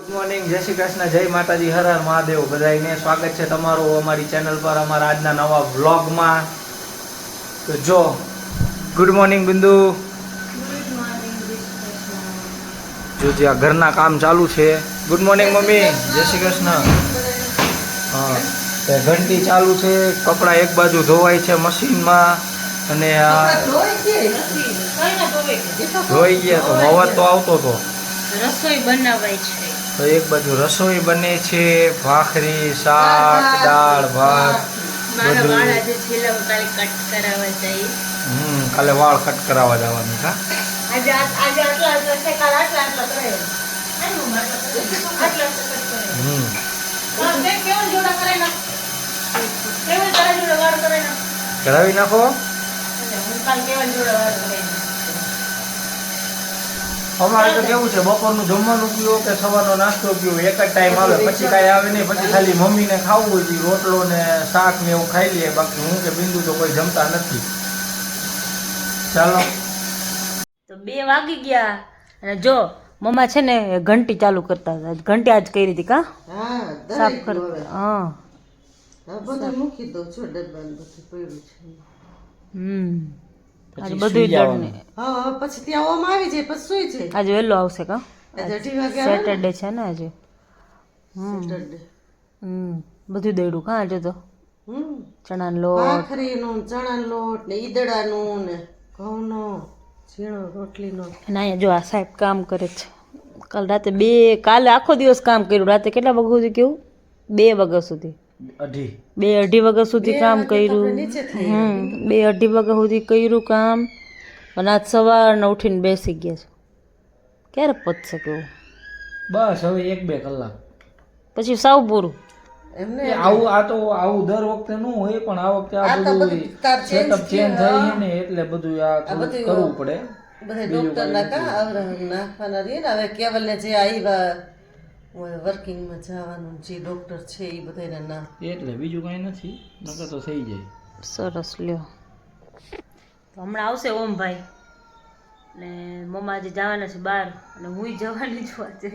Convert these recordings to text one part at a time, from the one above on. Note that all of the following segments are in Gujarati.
ગુડ મોર્નિંગ, જય શ્રી કૃષ્ણ, જય માતાજી, હર હર મહાદેવ. બધાને સ્વાગત છે તમારું અમારી ચેનલ પર, અમારા આજના નવા વ્લોગમાં. તો જો ગુડ મોર્નિંગ બિંદુ. જો જ્યાં ઘરના કામ ચાલુ છે. ગુડ મોર્નિંગ મમ્મી, જય શ્રી કૃષ્ણ. હા, ઘંટી ચાલુ છે, કપડાં એક બાજુ ધોવાય છે મશીનમાં અને આ ધોઈ ગયા તો અવાજ તો આવતો હતો. રસોઈ બનાવાય છે તો એક બાજુ રસોઈ બને છે, ભાખરી, શાક, દાળ, ભાત મારા વાળ આજે છેલ્લા કાલે કટ કરાવવા જઈ. કાલે વાળ કટ કરાવવા જવાનું કા? આજે આટલા છે, કાલે આટલા કરાય. કેવું જોડા કરાય ના? કેવું તારા જોડે વાળ કરાય ના? કરાવી નાખો. હું કાલ કેવા જોડે વાળ કરાય. અમારે તો કેવું છે, બપોરનું જમવાનું પીવો કે સવારનો નાસ્તો પીવો એક જ ટાઈમ આવે, પછી કાંઈ આવે નહીં. પછી ખાલી મમ્મીને ખાવું હોય તો રોટલો ને શાક ને એવું ખાઈ લઈએ, બાકી હું કે બિંદુ તો કોઈ જમતા નથી. ચાલો, તો 2 વાગી ગયા અને જો મમ્મા છે ને ઘંટી ચાલુ કરતા હતા. ઘંટી આજ કરી હતી કા? હા, સાફ કરતા. હા, બધા મૂકી દઉં છું ડબ્બામાં, બધું પડ્યું છે. આજે બધું જણને હા, પછી ત્યાં ઓમ આવી જાય, પછી સુઈ જાય. આજે વહેલો આવશે કા? આજે 8 વાગે આવે ને? સેટરડે છે ને આજે. સેટરડે. બધું દઈડું કા આજે તો? ચણાનો લોટ, ભાખરીનું, ચણાનો લોટ ને ઈદડાનું ને ઘઉંનો ઝીણો રોટલીનો. અને અહીંયા જો આ સાહેબ કામ કરે છે. કાલે આખો દિવસ કામ કર્યું. રાતે કેટલા વાગ્યા સુધી કેવું? 2 વાગ્યા સુધી, 2-2:30 વાગ્યા સુધી કામ કર્યું. 2-2:30 વાગ્યા સુધી કર્યું કામ. અને આજ સવારના ઉઠીને બેસી ગયા છે. ક્યારે પતશે કેવું? બસ હવે 1-2 કલાક પછી સાવ પૂરું. એમને આવું આ તો આવું દર વખતે ન હોય, પણ આ વખતે આ બધું સેટઅપ ચેન્જ થાય છે ને, એટલે બધું આ થોડું કરવું પડે. બધા ડોક્ટરના કા આવરણ નાખવાના રહીએ ને. હવે કેવલને જે આવ્યા વર્કિંગમાં જવાનું જે ડોક્ટર છે એ બધાને ના, એટલે બીજું કઈ નથી, નકર તો થઈ જાય. સરસ લ્યો. તો હમણાં આવશે ઓમભાઈ ને મમ્મા આજે જવાના છે બહાર અને હું જવાની છું આજે.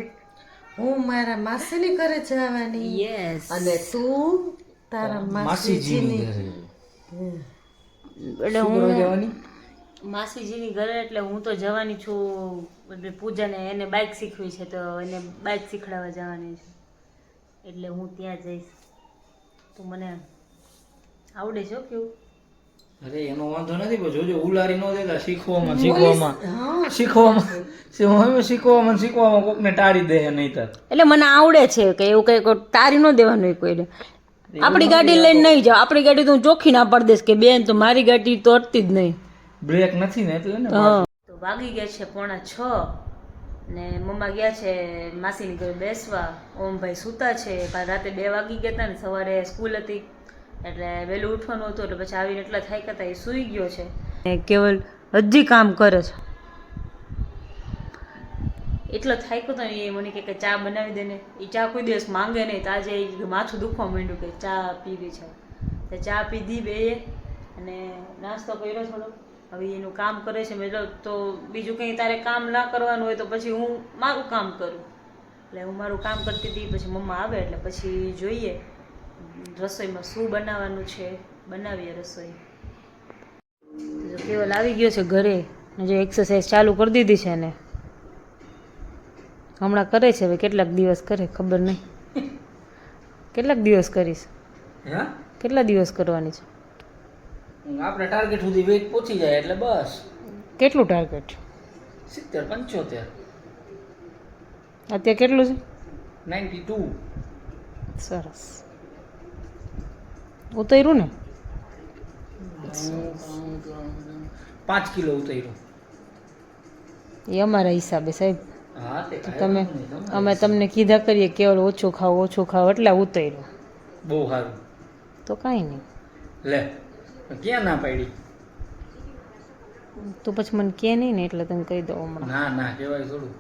હું મારા માસીની ઘરે જવાની. યસ. અને તું તારા માસીજીની એટલે હું માસીજીની ઘરે, એટલે હું તો જવાની છું. એટલે પૂજાને એને બાઇક શીખવી છે, તો એને બાઇક શીખડાવવા જવાની છે, એટલે હું ત્યાં જઈશ. તો મને આવડે છે કેવું? અરે એનો વાંધો નથી, પણ જોજો ઉલારી ન દેતા શીખવામાં કોકને ટાળી દે નહીં તો. એટલે મને આવડે છે કે એવું કઈ તારી ન દેવાનું હોય કોઈને. આપણી ગાડી લઈને નહીં જાવ. આપણી ગાડી તો હું ચોખ્ખી ના પાડી દઈશ કે બેન તો મારી ગાડી તો અડતી જ નહીં. બ્રેક નથી ને એટલે ને. તો વાગી ગયા છે 5:45 ને મમ્મા ગયા છે માસીની ઘરે બેસવા. ઓમભાઈ સૂતા છે. કાલ રાતે 2 વાગી ગયા હતા ને, સવારે સ્કૂલ હતી એટલે વહેલું ઉઠવાનું હતું, એટલે પછી આવીને એટલા થાક્યા હતા, એ સૂઈ ગયો છે. કેવલ હજી કામ કરે છે. એટલો થાક્યો હતો ને, એ મને કે ચા બનાવી દે ને. એ ચા કોઈ દિવસ માંગે નહીં, તો આજે માથું દુખવા માંડ્યું કે ચા પીવી છે. તો ચા પીધી બે અને નાસ્તો કર્યો થોડો. હવે એનું કામ કરે છે. મેં તો બીજું કંઈ તારે કામ ના કરવાનું હોય તો પછી હું મારું કામ કરું. એટલે હું મારું કામ કરતી હતી. પછી મમ્મા આવે એટલે પછી જોઈએ રસોઈમાં શું બનાવવાનું છે, બનાવીએ રસોઈ. તો કેવલ આવી ગયો છે ઘરે, જો એક્સરસાઇઝ ચાલુ કરી દીધી છે ને હમણાં કરે છે. હવે કેટલાક દિવસ કરે ખબર નહીં. કેટલાક દિવસ કરીશ? કેટલા દિવસ કરવાની છે? આપણે ટાર્ગેટ સુધી વેઇટ પહોંચી જાય એટલે બસ. કેટલું ટાર્ગેટ? 70-75. અત્યારે કેટલું છે? 92. સરસ. ઉતર્યું ને? 5 કિલો ઉતર્યું. એ અમારા હિસાબે સાહેબ. હા, તે તમે અમે તમને કીધા કરીએ કેવલ ઓછું ખાવ એટલે ઉતર્યું. બહુ સારું. તો કાંઈ નહીં. લે, ક્યાં ના પાડી? તો પછી મને કહે નહીં ને, એટલે તને કહી દઉં હમણાં. ના કહેવાય થોડું.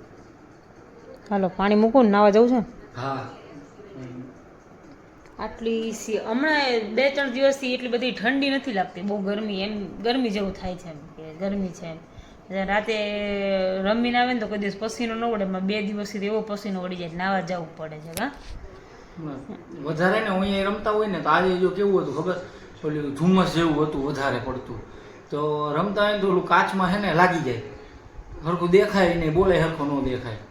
હાલો પાણી મૂકું ને, નાવા જવું છે? હા. આટલી હમણાં 2-3 દિવસથી એટલી બધી ઠંડી નથી લાગતી. બહુ ગરમી, એમ ગરમી જેવું થાય છે, એમ કે ગરમી છે એમ. એટલે રાતે રમીને આવે ને તો કોઈ દિવસ પસીનો ન વળે, એમાં 2 દિવસથી એવો પસીનો વળી જાય, નાવા જવું પડે છે. હા, વધારે ને અહીંયા રમતા હોય ને તો આજે જો કેવું હતું ખબર, ઓલું ધુમ્મસ જેવું હતું વધારે પડતું, તો રમતા હોય ને તો ઓલું કાચમાં છે ને લાગી જાય, હરખું દેખાય નહીં, બોલે હરખું ન દેખાય,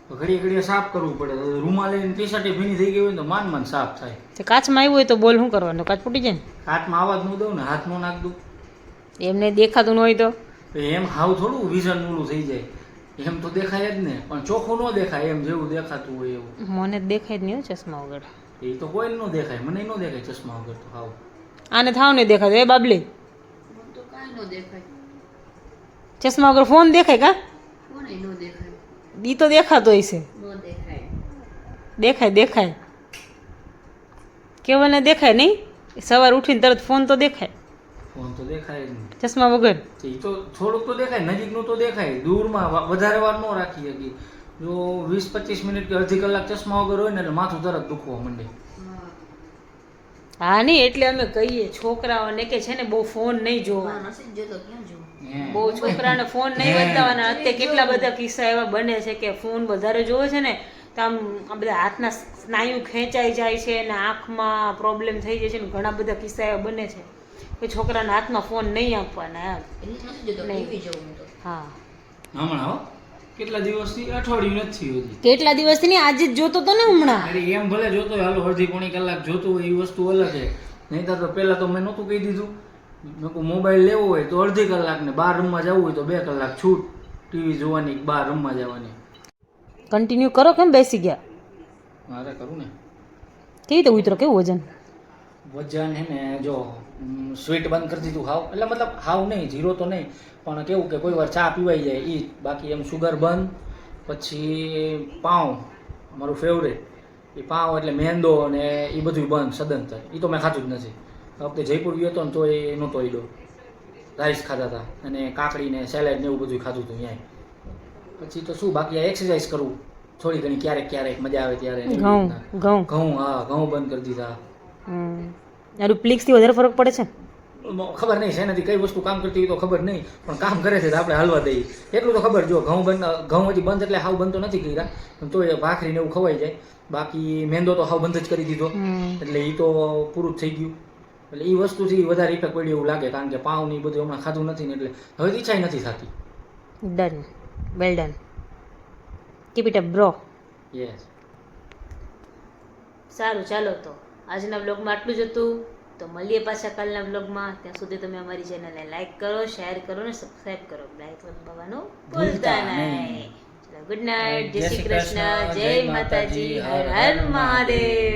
તો ઘડીએ ઘડીએ સાફ કરવું પડે. તો રૂમાલ લઈને ટી શર્ટ ભીની થઈ ગઈ હોય ને તો માંડ સાફ થાય. તો કાચમાં આવ્યું હોય તો બોલ શું કરવાનું? કાચ ફૂટી જાય ને. કાચમાં આવાજ ન દઉં ને, હાથ ન નાખ દઉં, એમને દેખાતું ન હોય તો એમ હાવ થોડું વિઝન ઓલું થઈ જાય, એમ તો દેખાય જ ને, પણ ચોખ્ખું ન દેખાય, એમ જેવું દેખાતું હોય એવું. મને દેખાય જ નહીં હો ચશ્મા વગર. એ તો કોઈ ન દેખાય, મને ન દેખાય ચશ્મા વગર તો હાવ. આને થાવ નહીં દેખાતું. એ બાબલી, તો કાંઈ ન દેખાય, ચશ્મા વગર ફોન દેખાય કા? કોને ન દેખાય, ઈ તો દેખાતો હોય છે. ન દેખાય. દેખાય દેખાય, કેવલને દેખાય નહીં? સવાર ઉઠીને તરત ફોન તો દેખાય, ફોન તો દેખાય જ નહીં. ચશ્મા વગર. એ તો થોડુંક તો દેખાય, નજીકનું તો દેખાય, દૂરમાં વધારે વાર ન રાખી શકીએ. જો 20-25 મિનિટ કે અડધી કલાક ચશ્મા વગર હોય ને એટલે માથું તરત દુખવા માંડે. હા નહીં, એટલે અમે કહીએ છોકરાઓને કે છે ને બહુ ફોન નહીં જોવા, નથી જોતો, ક્યાં જોવું? બહુ છોકરાને ફોન નહીં બતાવવાના. અત્યારે કેટલા બધા કિસ્સા એવા બને છે કે ફોન વધારે જોવે છે ને તો આમ આ બધા હાથના સ્નાયુ ખેંચાઈ જાય છે અને આંખમાં પ્રોબ્લેમ થઈ જાય છે ને ઘણા બધા કિસ્સા એવા બને છે કે છોકરાના હાથમાં ફોન નહીં આપવાના. એટલે નથી જોતો, ટીવી જોઉં હું તો. હા, હમણાં હો કેટલા દિવસથી, અઠવાડિયું નથી હજી. કેટલા દિવસથી નહીં, આજે જ જોતો તો ને હમણાં. અરે એમ ભલે જોતો હોય, હાલો અડધી પોણી કલાક જોતું હોય એ વસ્તુ અલગ છે, નહીં તો પહેલાં તો મેં નહોતું કહી દીધું, મેં કહું મોબાઈલ લેવો હોય તો અડધી કલાક ને બહાર રમવા જવું હોય તો 2 કલાક છૂટ ટીવી જોવાની, બહાર રમવા જવાની. કન્ટિન્યુ કરો, કેમ બેસી ગયા? મારે કરું ને. કેવી રીતે ઉતરો? કેવું વજન? વજન હે ને જો સ્વીટ બંધ કરી દીધું હાવ, એટલે મતલબ હાવ નહીં, 0 તો નહીં, પણ કેવું કે કોઈ વાર ચા પીવાઈ જાય એ, બાકી એમ સુગર બંધ. પછી પાઉં મારું ફેવરેટ, એ પાઉં એટલે મેંદો અને એ બધું બંધ સદંતર, એ તો મેં ખાતું જ નથી. આ વખતે જયપુર ગયો હતો ને તો એ નહોતો ઈડો, રાઈસ ખાતા હતા અને કાકડી ને સેલેડ ને એવું બધું ખાતું હતું ત્યાં. પછી તો શું બાકી એક્સરસાઇઝ કરવું થોડી ઘણી, ક્યારેક મજા આવે ત્યારે. ઘઉં, હા ઘઉં બંધ કરી દીધા. યાર પ્લિક્સથી વધારે ફરક પડે છે? ખબર નહીં શેનાથી કઈ વસ્તુ કામ કરતી હોય તો ખબર નહીં, પણ કામ કરે છે તો આપણે હાલવા દઈએ એટલું તો ખબર. જો ઘઉં હજી બંધ એટલે હાવ બંધ તો નથી કર્યા, પણ તો એ ભાખરી ને એવું ખવાઈ જાય. બાકી મેંદો તો હાવ બંધ જ કરી દીધો, એટલે એ તો પૂરું જ થઈ ગયું. એટલે એ વસ્તુથી વધારે ઇફેક્ટ પડ્યો એવું લાગે, કારણ કે પાઉં ને એ બધું હમણાં ખાધું નથી ને એટલે હવે ઈચ્છા નથી થતી. Done, well done, keep it up bro. Yes, સારું, ચાલો તો આજના બ્લોગમાં આટલું જ હતું. તો મળીએ પાછા કાલના બ્લોગમાં. ત્યાં સુધી તમે અમારી ચેનલને લાઈક કરો, શેર કરો ને સબસ્ક્રાઈબ કરો. લાઈક દબાવવાનું ભૂલતા નહીં. ચલો, ગુડ નાઇટ, જય શ્રી કૃષ્ણ, જય માતાજી, હર હર મહાદેવ.